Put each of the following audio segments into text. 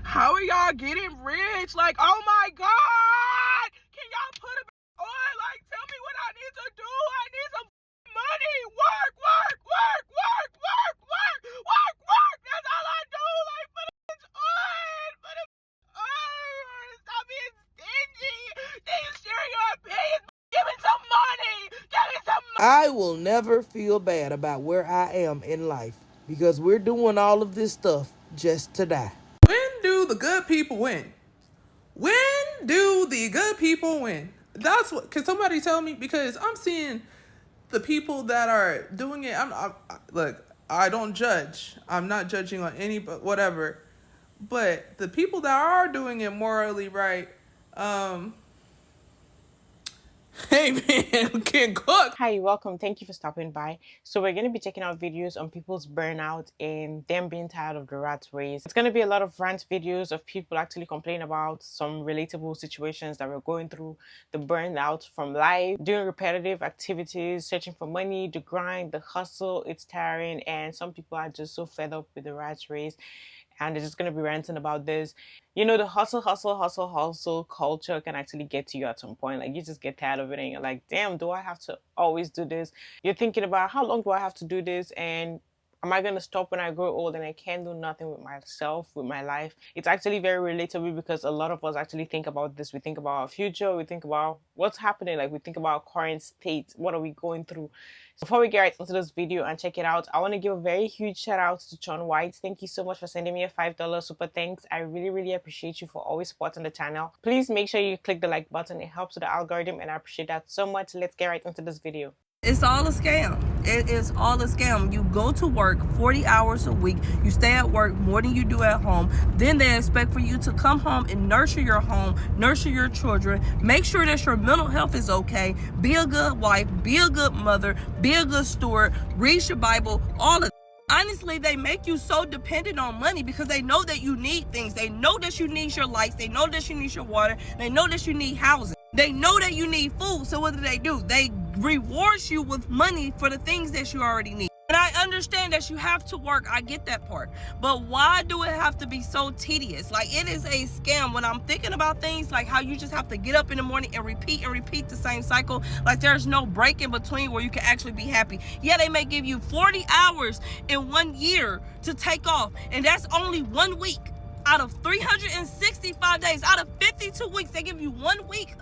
How are y'all getting rich? Like, oh my God! Can y'all put it on? Like, tell me what I need to do. I need some money. Work. That's all I do. Like, put it on. Put it on. Stop being stingy. Then you share your opinions. Give me some money. Give me some money. I will never feel bad about where I am in life because we're doing all of this stuff just to die. When do the good people win? When do the good people win? That's what. Can somebody tell me? Because I'm seeing the people that are doing it. Look, I don't judge. I'm not judging on any, but whatever. But the people that are doing it morally right, hey man, can cook. Hi, welcome. Thank you for stopping by. So we're going to be checking out videos on people's burnout and them being tired of the rat race. It's going to be a lot of rant videos of people actually complaining about some relatable situations that we're going through, the burnout from life, doing repetitive activities, searching for money, the grind, the hustle. It's tiring, and some people are just so fed up with the rat race, and they're just going to be ranting about this. You know, the hustle culture can actually get to you at some point. Like, you just get tired of it and you're like, damn, do I have to always do this? You're thinking about how long do I have to do this, and am I going to stop when I grow old and I can't do nothing with myself, with my life? It's actually very relatable because a lot of us actually think about this. We think about our future. We think about what's happening. Like, we think about our current state. What are we going through? Before we get right into this video and check it out, I want to give a very huge shout out to John White. Thank you so much for sending me a $5 super thanks. I really appreciate you for always supporting the channel. Please make sure you click the like button. It helps with the algorithm and I appreciate that so much. Let's get right into this video. It's all a scam. It is all a scam. You go to work 40 hours a week. You stay at work more than you do at home. Then they expect for you to come home and nurture your home, nurture your children, make sure that your mental health is okay, be a good wife, be a good mother, be a good steward, read your Bible, all of that. Honestly, they make you so dependent on money because they know that you need things. They know that you need your lights. They know that you need your water. They know that you need housing. They know that you need food. So what do? They reward you with money for the things that you already need. And I understand that you have to work. I get that part. But why do it have to be so tedious? Like, it is a scam when I'm thinking about things like how you just have to get up in the morning and repeat the same cycle. Like, there's no break in between where you can actually be happy. Yeah, they may give you 40 hours in 1 year to take off. And that's only 1 week. Out of 365 days, out of 52 weeks, they give you 1 week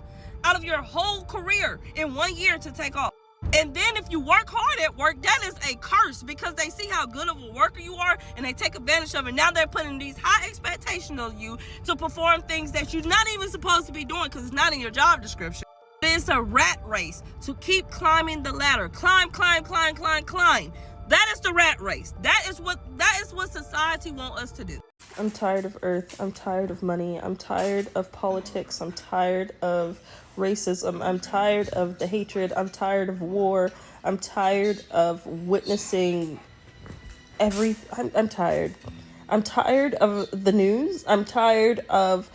out of your whole career in 1 year to take off. And then if you work hard at work, that is a curse because they see how good of a worker you are and they take advantage of it. Now they're putting these high expectations of you to perform things that you're not even supposed to be doing because it's not in your job description. It's a rat race to keep climbing the ladder. Climb. That is the rat race. That is what society wants us to do. I'm tired of Earth. I'm tired of money. I'm tired of politics. I'm tired of racism. I'm tired of the hatred. I'm tired of war. I'm tired of witnessing I'm tired. I'm tired of the news. I'm tired of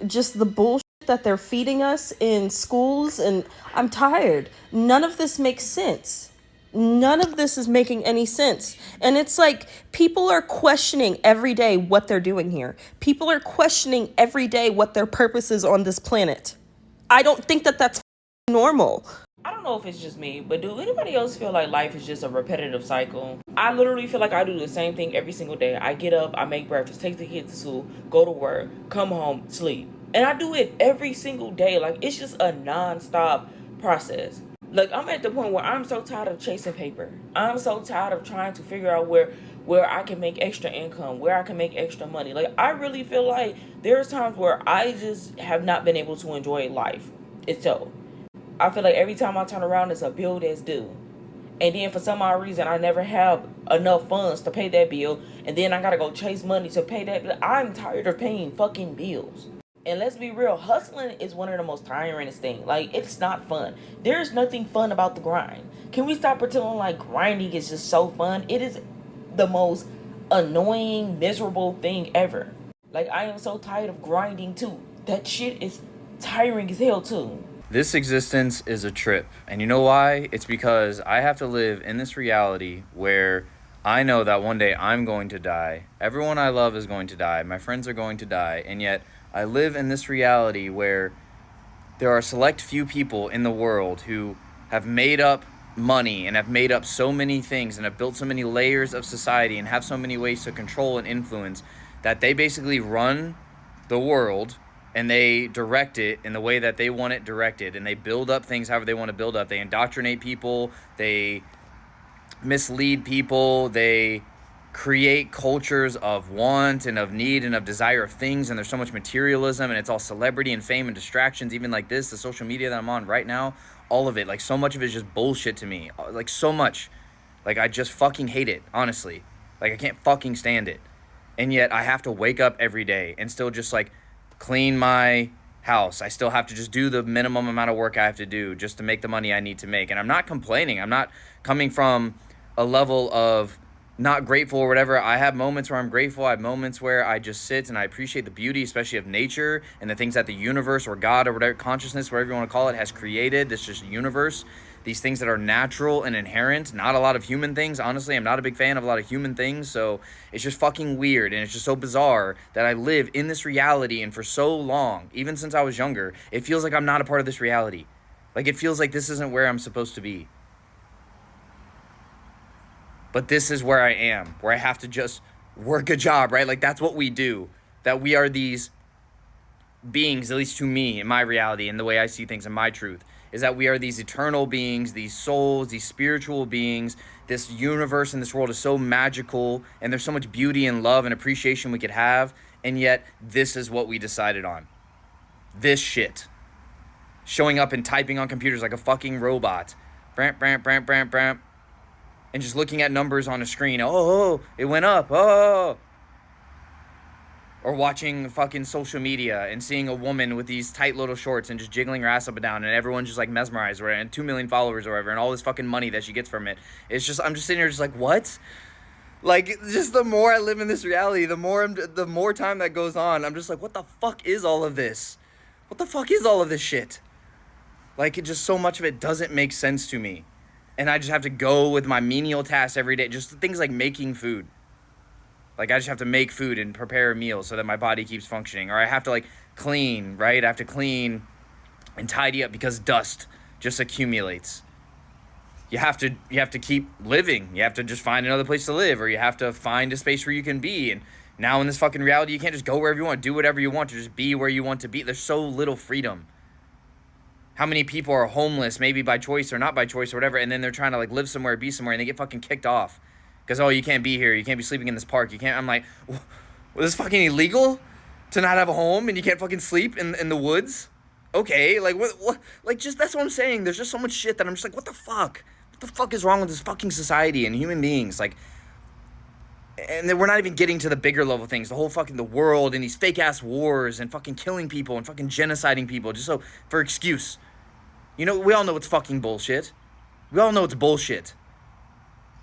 just the bullshit that they're feeding us in schools, and I'm tired. None of this makes sense. None of this is making any sense. And it's like people are questioning every day what they're doing here. People are questioning every day what their purpose is on this planet. I don't think that that's normal. I don't know if it's just me, but do anybody else feel like life is just a repetitive cycle? I literally feel like I do the same thing every single day. I get up, I make breakfast, take the kids to school, go to work, come home, sleep. And I do it every single day. Like, it's just a non-stop process. Like, I'm at the point where I'm so tired of chasing paper. I'm so tired of trying to figure out where I can make extra income, where I can make extra money. Like, I really feel like there's times where I just have not been able to enjoy life itself. I feel like every time I turn around, it's a bill that's due. And then for some odd reason, I never have enough funds to pay that bill. And then I gotta go chase money to pay that bill. I'm tired of paying fucking bills. And let's be real, hustling is one of the most tiringest things. Like, it's not fun. There's nothing fun about the grind. Can we stop pretending like grinding is just so fun? It is the most annoying, miserable thing ever. Like, I am so tired of grinding too. That shit is tiring as hell too. This existence is a trip. And you know why? It's because I have to live in this reality where I know that one day I'm going to die. Everyone I love is going to die. My friends are going to die. And yet I live in this reality where there are select few people in the world who have made up money and have made up so many things and have built so many layers of society and have so many ways to control and influence that they basically run the world and they direct it in the way that they want it directed, and they build up things however they want to build up. They indoctrinate people, they mislead people, they create cultures of want and of need and of desire of things, and there's so much materialism, and it's all celebrity and fame and distractions. Even like this, the social media that I'm on right now, all of it, like so much of it is just bullshit to me, like so much. Like I just fucking hate it, honestly. Like I can't fucking stand it. And yet I have to wake up every day and still just like clean my house. I still have to just do the minimum amount of work I have to do just to make the money I need to make. And I'm not complaining. I'm not coming from a level of not grateful or whatever. I have moments where I'm grateful. I have moments where I just sit and I appreciate the beauty, especially of nature and the things that the universe or God or whatever, consciousness, whatever you want to call it, has created. This just universe, these things that are natural and inherent, not a lot of human things. Honestly, I'm not a big fan of a lot of human things. So it's just fucking weird. And it's just so bizarre that I live in this reality. And for so long, even since I was younger, it feels like I'm not a part of this reality. Like it feels like this isn't where I'm supposed to be. But this is where I am, where I have to just work a job, right? Like that's what we do. That we are these beings, at least to me, in my reality, and the way I see things in my truth, is that we are these eternal beings, these souls, these spiritual beings. This universe and this world is so magical, and there's so much beauty and love and appreciation we could have, and yet this is what we decided on. This shit. Showing up and typing on computers like a fucking robot. Bramp, bramp, bramp, bramp, bramp. And just looking at numbers on a screen. Oh, it went up. Oh. Or watching fucking social media and seeing a woman with these tight little shorts and just jiggling her ass up and down, and everyone's just like mesmerized, right? And 2 million followers or whatever, and all this fucking money that she gets from it. It's just, I'm just sitting here just like, what? Like, just the more I live in this reality, the more time that goes on, I'm just like, what the fuck is all of this? What the fuck is all of this shit? Like, it just, so much of it doesn't make sense to me. And I just have to go with my menial tasks every day. Just things like making food. Like, I just have to make food and prepare a meal so that my body keeps functioning. Or I have to, like, clean, right? I have to clean and tidy up because dust just accumulates. You have to keep living. You have to just find another place to live. Or you have to find a space where you can be. And now in this fucking reality, you can't just go wherever you want, do whatever you want, to just be where you want to be. There's so little freedom. How many people are homeless, maybe by choice or not by choice or whatever, and then they're trying to like live somewhere, be somewhere, and they get fucking kicked off because, oh, you can't be here, you can't be sleeping in this park, you can't. I'm like, well, is this fucking illegal to not have a home and you can't fucking sleep in the woods? Okay, like what like, just, that's what I'm saying. There's just so much shit that I'm just like, what the fuck is wrong with this fucking society and human beings? Like, and then we're not even getting to the bigger level things, the whole fucking the world and these fake ass wars and fucking killing people and fucking genociding people just so for excuse. You know, we all know it's fucking bullshit. We all know it's bullshit.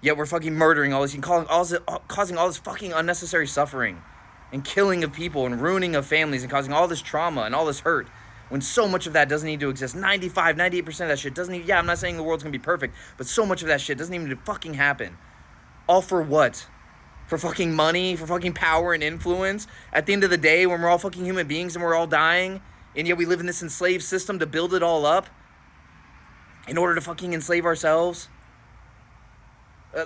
Yet we're fucking murdering all this and causing all this fucking unnecessary suffering and killing of people and ruining of families and causing all this trauma and all this hurt when so much of that doesn't need to exist. 98% of that shit doesn't need, yeah, I'm not saying the world's gonna be perfect, but so much of that shit doesn't even need to fucking happen. All for what? For fucking money, for fucking power and influence? At the end of the day, when we're all fucking human beings and we're all dying, and yet we live in this enslaved system to build it all up in order to fucking enslave ourselves?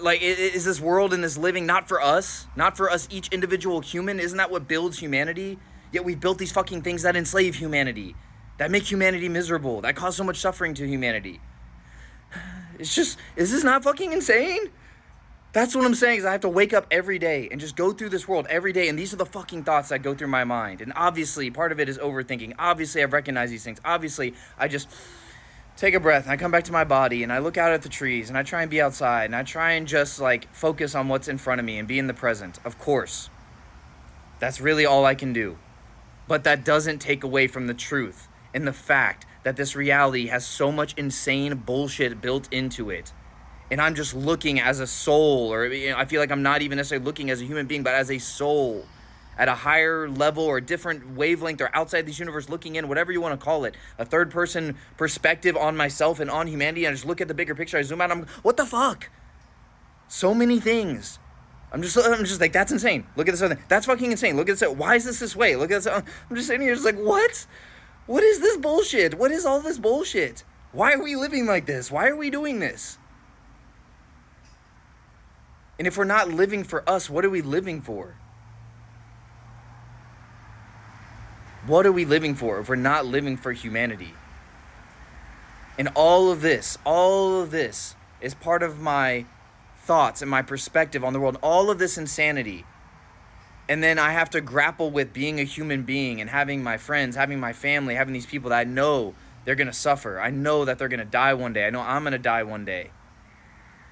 Like, is this world and this living not for us? Not for us, each individual human? Isn't that what builds humanity? Yet we've built these fucking things that enslave humanity, that make humanity miserable, that cause so much suffering to humanity. It's just, is this not fucking insane? That's what I'm saying, is I have to wake up every day and just go through this world every day, and these are the fucking thoughts that go through my mind. And obviously, part of it is overthinking. Obviously, I've recognized these things. Obviously, I just take a breath and I come back to my body and I look out at the trees and I try and be outside and I try and just like focus on what's in front of me and be in the present. Of course, that's really all I can do. But that doesn't take away from the truth and the fact that this reality has so much insane bullshit built into it. And I'm just looking as a soul, or I feel like I'm not even necessarily looking as a human being, but as a soul at a higher level or a different wavelength or outside this universe, looking in, whatever you want to call it, a third person perspective on myself and on humanity. And I just look at the bigger picture. I zoom out. I'm, what the fuck? So many things. I'm just like, that's insane. Look at this other thing. That's fucking insane. Look at this. Why is this way? Look at this. I'm just sitting here just like, what? What is this bullshit? What is all this bullshit? Why are we living like this? Why are we doing this? And if we're not living for us, what are we living for? What are we living for if we're not living for humanity? And all of this is part of my thoughts and my perspective on the world. All of this insanity. And then I have to grapple with being a human being and having my friends, having my family, having these people that I know they're going to suffer. I know that they're going to die one day. I know I'm going to die one day.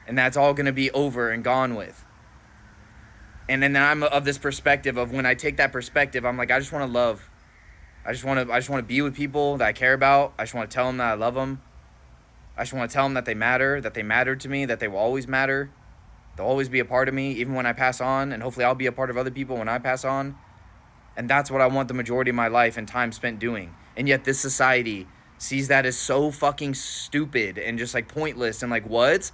And that's all going to be over and gone with. And then I'm of this perspective of when I take that perspective, I'm like, I just want to love. I just want to be with people that I care about. I just want to tell them that I love them. I just want to tell them that they matter to me, that they will always matter. They'll always be a part of me, even when I pass on, and hopefully I'll be a part of other people when I pass on. And that's what I want the majority of my life and time spent doing. And yet this society sees that as so fucking stupid and just like pointless and like, what?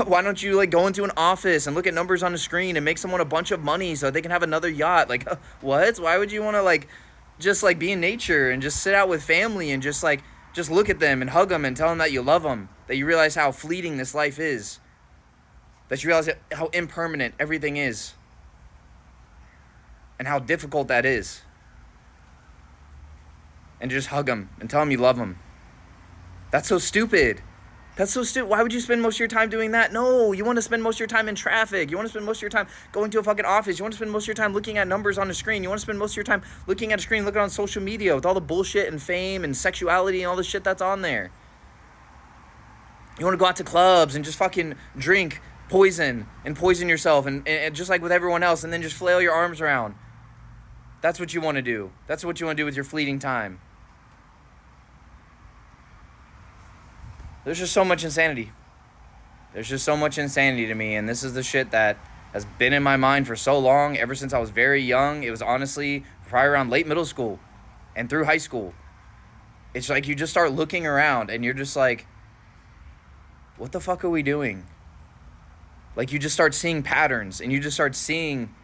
Why don't you like go into an office and look at numbers on the screen and make someone a bunch of money so they can have another yacht? Like, what? Why would you want to like just like be in nature and just sit out with family and just look at them and hug them and tell them that you love them, that you realize how fleeting this life is, that you realize how impermanent everything is and how difficult that is, and just hug them and tell them you love them. That's so stupid. That's so stupid. Why would you spend most of your time doing that? No, you want to spend most of your time in traffic. You want to spend most of your time going to a fucking office. You want to spend most of your time looking at numbers on the screen. You want to spend most of your time looking at a screen, looking on social media with all the bullshit and fame and sexuality and all the shit that's on there. You want to go out to clubs and just fucking drink poison and poison yourself and just like with everyone else and then just flail your arms around. That's what you want to do. That's what you want to do with your fleeting time. There's just so much insanity. There's just so much insanity to me, and this is the shit that has been in my mind for so long, ever since I was very young. It was honestly probably around late middle school and through high school. It's like you just start looking around, and you're just like, what the fuck are we doing? Like, you just start seeing patterns, and you just start seeing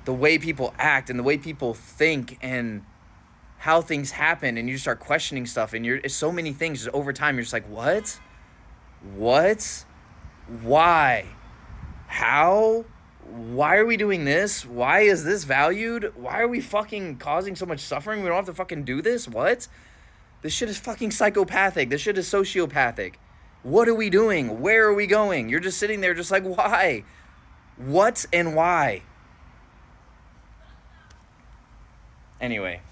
the way people act and the way people think and how things happen, and you just start questioning stuff, and it's so many things just over time. You're just like, what? Why? How? Why are we doing this? Why is this valued? Why are we fucking causing so much suffering? We don't have to fucking do this? What? This shit is fucking psychopathic. This shit is sociopathic. What are we doing? Where are we going? You're just sitting there just like, why? What and why? Anyway.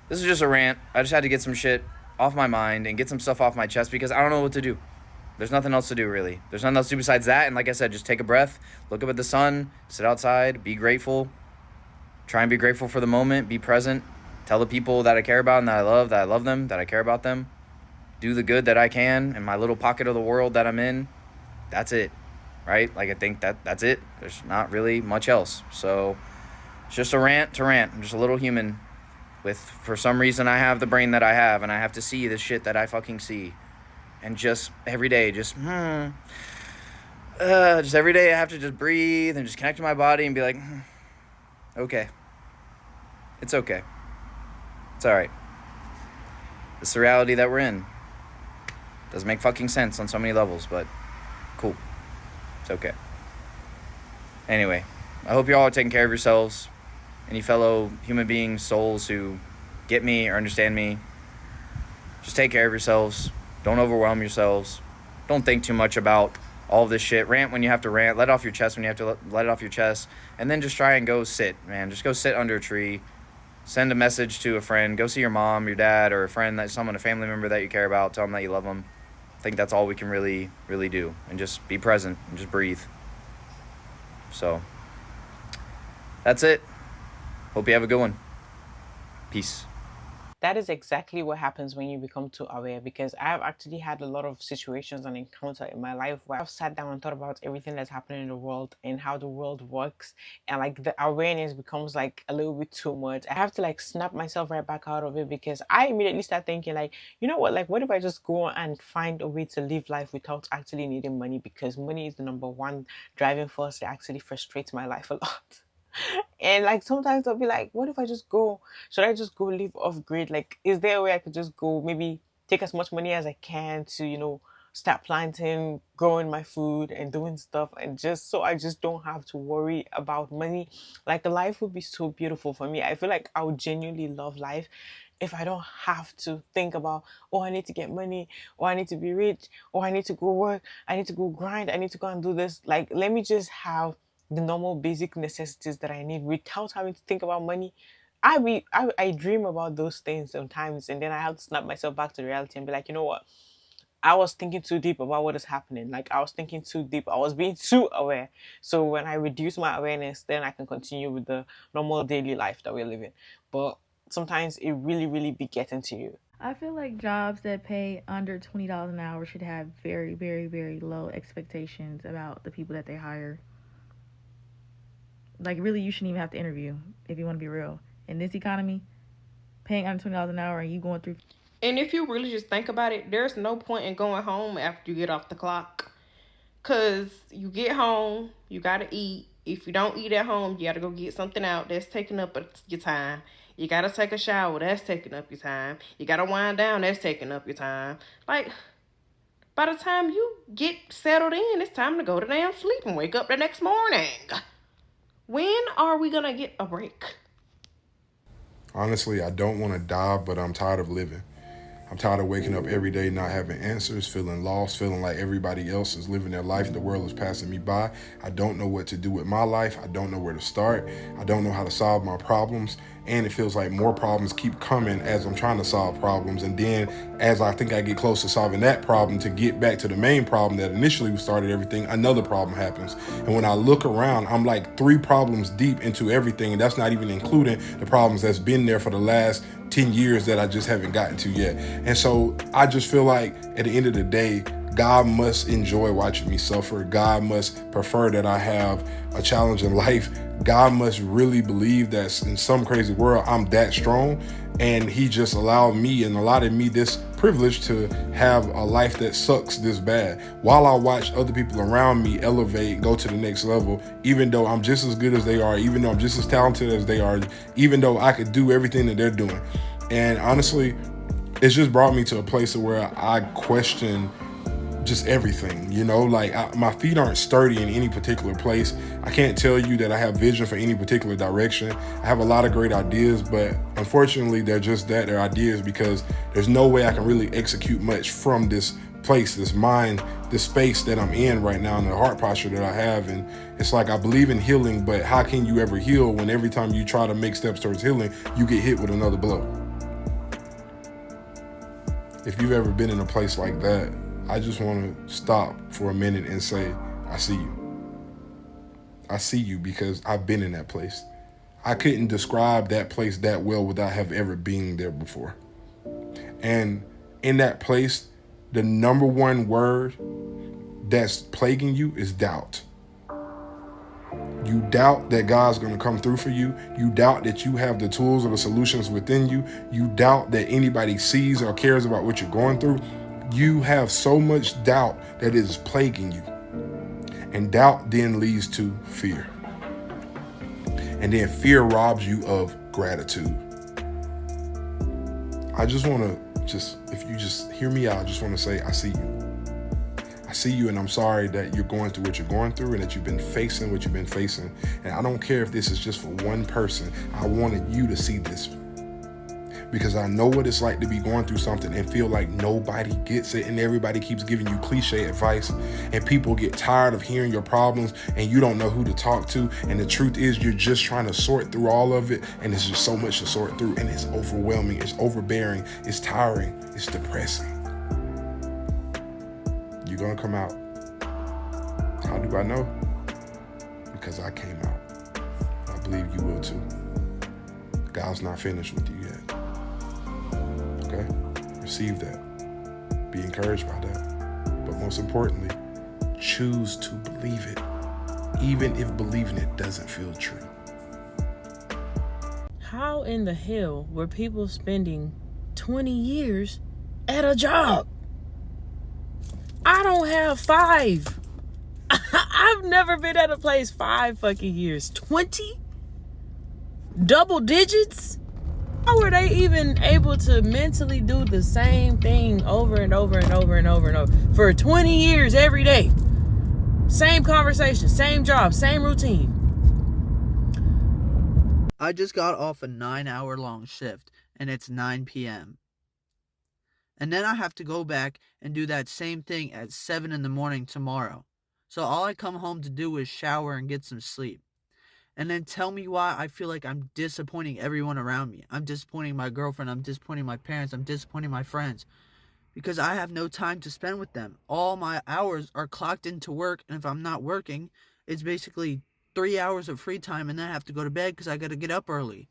This is just a rant. I just had to get some shit off my mind and get some stuff off my chest because I don't know what to do. There's nothing else to do, really. There's nothing else to do besides that. And like I said, just take a breath, look up at the sun, sit outside, be grateful. Try and be grateful for the moment, be present. Tell the people that I care about and that I love them, that I care about them. Do the good that I can in my little pocket of the world that I'm in. That's it, right? Like, I think that's it. There's not really much else. So it's just a rant to rant. I'm just a little human. For some reason, I have the brain that I have, and I have to see the shit that I fucking see. And just every day, just every day I have to just breathe and just connect to my body and be like, okay. It's okay. It's all right. This is the reality that we're in. Doesn't make fucking sense on so many levels, but cool. It's okay. Anyway, I hope you all are taking care of yourselves. Any fellow human beings, souls who get me or understand me, just take care of yourselves. Don't overwhelm yourselves. Don't think too much about all of this shit. Rant when you have to rant. Let off your chest when you have to let it off your chest. And then just try and go sit, man. Just go sit under a tree. Send a message to a friend. Go see your mom, your dad, or a friend, a family member that you care about. Tell them that you love them. I think that's all we can really, really do. And just be present and just breathe. So, that's it. Hope you have a good one. Peace. that is exactly what happens when you become too aware, because I've actually had a lot of situations and encounter in my life where I've sat down and thought about everything that's happening in the world and how the world works, and like the awareness becomes like a little bit too much. I have to like snap myself right back out of it, because I immediately start thinking like, you know what, like what if I just go and find a way to live life without actually needing money, because money is the number one driving force that actually frustrates my life a lot. And like sometimes I'll be like, what if I just go? Should I just go live off grid? Like, is there a way I could just go, maybe take as much money as I can to, you know, start planting, growing my food and doing stuff, and just so I just don't have to worry about money. Like life would be so beautiful for me. I feel like I would genuinely love life if I don't have to think about, oh, I need to get money, or I need to be rich, or I need to go work, I need to go grind, I need to go and do this. Like, let me just have the normal basic necessities that I need without having to think about money. I dream about those things sometimes, and then I have to snap myself back to reality and be like, you know what? I was thinking too deep about what is happening. Like I was thinking too deep. I was being too aware. So when I reduce my awareness, then I can continue with the normal daily life that we're living. But sometimes it really, really be getting to you. I feel like jobs that pay under $20 an hour should have very, very, very low expectations about the people that they hire. Like, really, you shouldn't even have to interview if you want to be real. In this economy, paying under $20 an hour and you going through. And if you really just think about it, there's no point in going home after you get off the clock. Because you get home, you got to eat. If you don't eat at home, you got to go get something out. That's taking up your time. You got to take a shower. That's taking up your time. You got to wind down. That's taking up your time. Like, by the time you get settled in, it's time to go to damn sleep and wake up the next morning. When are we going to get a break? Honestly, I don't want to die, but I'm tired of living. I'm tired of waking up every day not having answers, feeling lost, feeling like everybody else is living their life and the world is passing me by. I don't know what to do with my life. I don't know where to start. I don't know how to solve my problems. And it feels like more problems keep coming as I'm trying to solve problems. And then as I think I get close to solving that problem to get back to the main problem that initially started everything, another problem happens. And when I look around, I'm like 3 problems deep into everything. And that's not even including the problems that's been there for the last 10 years that I just haven't gotten to yet. And so I just feel like at the end of the day, God must enjoy watching me suffer. God must prefer that I have a challenge in life. God must really believe that in some crazy world, I'm that strong. And he just allowed me and allotted me this privilege to have a life that sucks this bad, while I watch other people around me elevate, go to the next level, even though I'm just as good as they are, even though I'm just as talented as they are, even though I could do everything that they're doing. And honestly, it's just brought me to a place where I question just everything, you know, like my feet aren't sturdy in any particular place. I can't tell you that I have vision for any particular direction. I have a lot of great ideas, but unfortunately they're just that, they're ideas, because there's no way I can really execute much from this place, this mind, this space that I'm in right now, and the heart posture that I have. And it's like, I believe in healing, but how can you ever heal when every time you try to make steps towards healing, you get hit with another blow? If you've ever been in a place like that, I just want to stop for a minute and say, I see you. I see you, because I've been in that place. I couldn't describe that place that well without have ever been there before. And in that place, the number one word that's plaguing you is doubt. You doubt that God's going to come through for you. You doubt that you have the tools or the solutions within you. You doubt that anybody sees or cares about what you're going through. You have so much doubt that it is plaguing you. And doubt then leads to fear. And then fear robs you of gratitude. I just want to if you just hear me out, I just want to say, I see you. I see you, and I'm sorry that you're going through what you're going through and that you've been facing what you've been facing. And I don't care if this is just for one person. I wanted you to see this, because I know what it's like to be going through something and feel like nobody gets it, and everybody keeps giving you cliche advice, and people get tired of hearing your problems and you don't know who to talk to. And the truth is, you're just trying to sort through all of it, and it's just so much to sort through, and it's overwhelming, it's overbearing, it's tiring, it's depressing. You're gonna come out. How do I know? Because I came out. I believe you will too. God's not finished with you yet. receive that. Be encouraged by that. But most importantly, choose to believe it, even if believing it doesn't feel true. How in the hell were people spending 20 years at a job? I don't have 5. I've never been at a place 5 fucking years. 20? Double digits? How were they even able to mentally do the same thing over and over and over and over and over for 20 years every day? Same conversation, same job, same routine. I just got off a 9-hour long shift and it's 9 p.m. And then I have to go back and do that same thing at 7 in the morning tomorrow. So all I come home to do is shower and get some sleep. And then tell me why I feel like I'm disappointing everyone around me. I'm disappointing my girlfriend. I'm disappointing my parents. I'm disappointing my friends. Because I have no time to spend with them. All my hours are clocked into work. And if I'm not working, it's basically 3 hours of free time. And then I have to go to bed because I got to get up early.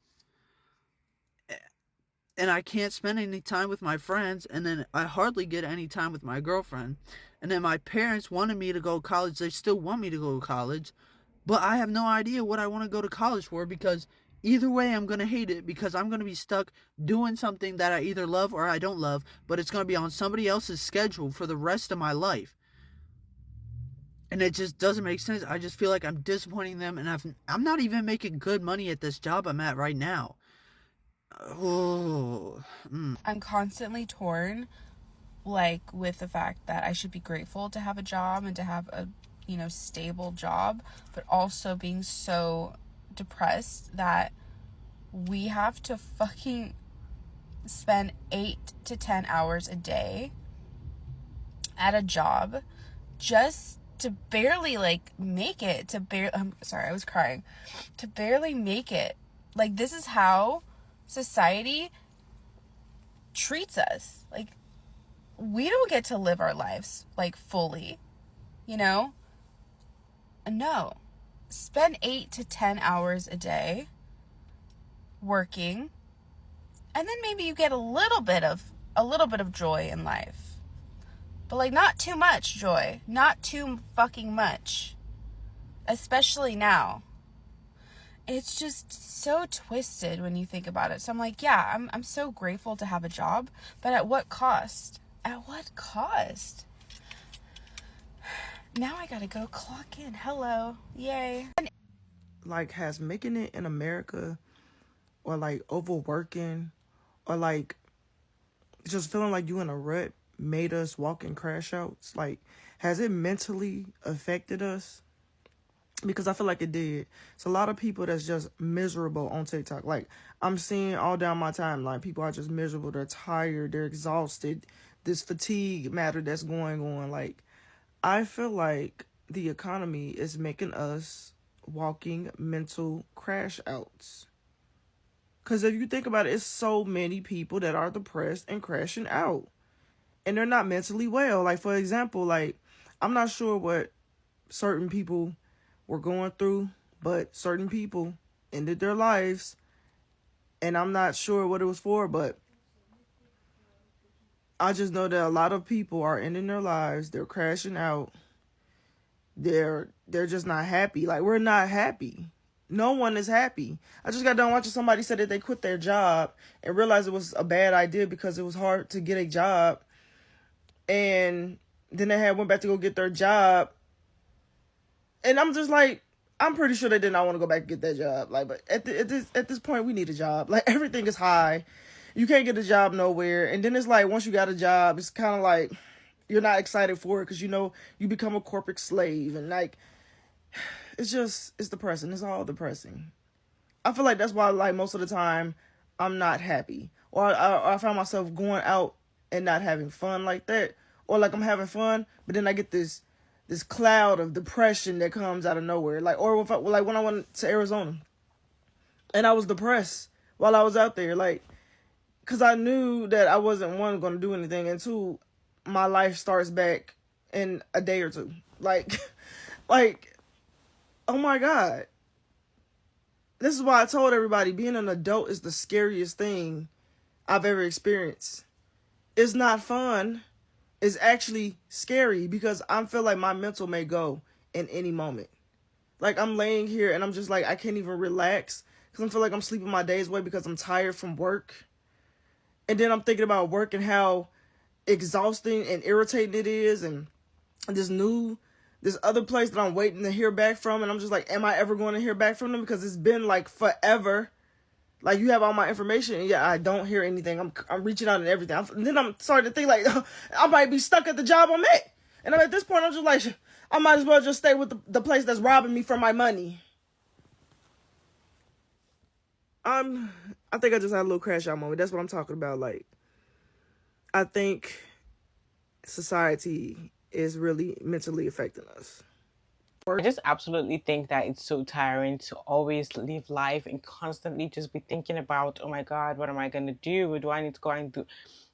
And I can't spend any time with my friends. And then I hardly get any time with my girlfriend. And then my parents wanted me to go to college. They still want me to go to college. But I have no idea what I want to go to college for, because either way I'm going to hate it, because I'm going to be stuck doing something that I either love or I don't love, but it's going to be on somebody else's schedule for the rest of my life. And it just doesn't make sense. I just feel like I'm disappointing them, and I'm not even making good money at this job I'm at right now. I'm constantly torn, like, with the fact that I should be grateful to have a job and to have a stable job, but also being so depressed that we have to fucking spend 8 to 10 hours a day at a job just to barely make it, I'm sorry, I was crying, to barely make it. Like, this is how society treats us. Like, we don't get to live our lives fully, No, spend 8 to 10 hours a day working, and then maybe you get a little bit of joy in life, but not too much joy, not too fucking much, especially now. It's just so twisted when you think about it. So I'm like, yeah, I'm so grateful to have a job, but at what cost? At what cost? Now I gotta go clock in. Hello. Yay. Has making it in America, or overworking, or just feeling like you in a rut made us walk in crash outs? Has it mentally affected us? Because I feel like it did. It's a lot of people that's just miserable on TikTok. I'm seeing all down my timeline, people are just miserable. They're tired. They're exhausted. This fatigue matter that's going on. I feel like the economy is making us walking mental crash outs. Because if you think about it, it's so many people that are depressed and crashing out. And they're not mentally well. For example, I'm not sure what certain people were going through, but certain people ended their lives. And I'm not sure what it was for, but I just know that a lot of people are ending their lives. They're crashing out. They're just not happy. We're not happy. No one is happy. I just got done watching somebody say that they quit their job and realized it was a bad idea because it was hard to get a job. And then they went back to go get their job. And I'm just I'm pretty sure they did not want to go back and get that job. But at this point, we need a job. Everything is high. You can't get a job nowhere. And then it's once you got a job, it's kind of you're not excited for it because you become a corporate slave. And it's depressing. It's all depressing. I feel like that's why most of the time I'm not happy. Or I find myself going out and not having fun like that. Or I'm having fun, but then I get this cloud of depression that comes out of nowhere. Or when I went to Arizona and I was depressed while I was out there, because I knew that I wasn't, one, going to do anything, and two, my life starts back in a day or two. Oh my God. This is why I told everybody being an adult is the scariest thing I've ever experienced. It's not fun. It's actually scary because I feel like my mental may go in any moment. Like I'm laying here and I'm just like, I can't even relax because I feel like I'm sleeping my days away because I'm tired from work. And then I'm thinking about work and how exhausting and irritating it is, and this other place that I'm waiting to hear back from, and I'm just like, am I ever going to hear back from them? Because it's been like forever. Like, you have all my information, and yeah, I don't hear anything. I'm reaching out and everything. And then I'm starting to think like, I might be stuck at the job I'm at. And at this point, I'm just like, I might as well just stay with the place that's robbing me for my money. I think I just had a little crash out moment. That's what I'm talking about. Like, I think society is really mentally affecting us. I just absolutely think that it's so tiring to always live life and constantly just be thinking about, oh my God, what am I going to do? What do I need to go and do?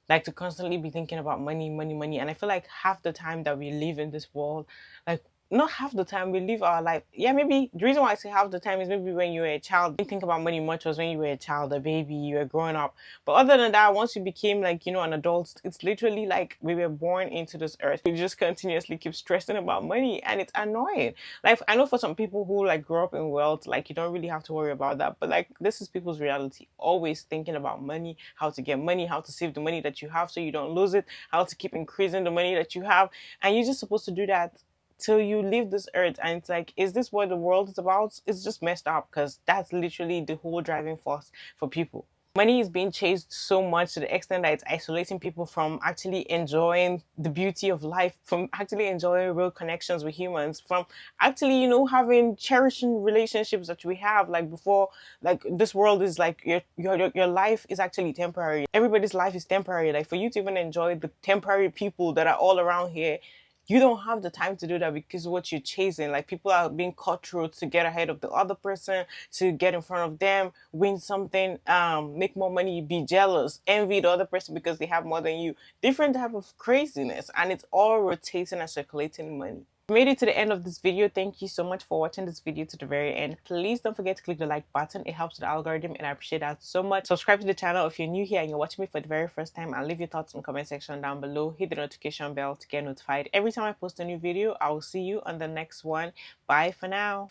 Like, to constantly be thinking about money, money, money. And I feel like half the time that we live in this world, like, not half the time we live our life. Yeah, maybe the reason why I say half the time is maybe when you were a child, you didn't think about money much was when you were a child, a baby, you were growing up. But other than that, once you became like, you know, an adult, it's literally like we were born into this earth. We just continuously keep stressing about money, and it's annoying. Like, I know for some people who like grow up in wealth, like you don't really have to worry about that. But like, this is people's reality. Always thinking about money, how to get money, how to save the money that you have so you don't lose it, how to keep increasing the money that you have. And you're just supposed to do that till you leave this earth. And it's like, is this what the world is about? It's just messed up, because that's literally the whole driving force for people. Money is being chased so much to the extent that it's isolating people from actually enjoying the beauty of life, from actually enjoying real connections with humans, from actually, you know, having cherishing relationships that we have like before. Like, this world is like, your life is actually temporary. Everybody's life is temporary. Like, for you to even enjoy the temporary people that are all around here, you don't have the time to do that because of what you're chasing. Like, people are being cutthroat to get ahead of the other person, to get in front of them, win something, make more money, be jealous, envy the other person because they have more than you. Different type of craziness, and it's all rotating and circulating money. If you made it to the end of this video, thank you so much for watching this video to the very end. Please don't forget to click the like button. It helps with the algorithm, and I appreciate that so much. Subscribe to the channel if you're new here and you're watching me for the very first time, and leave your thoughts in the comment section down below. Hit the notification bell to get notified every time I post a new video. I will see you on the next one. Bye for now.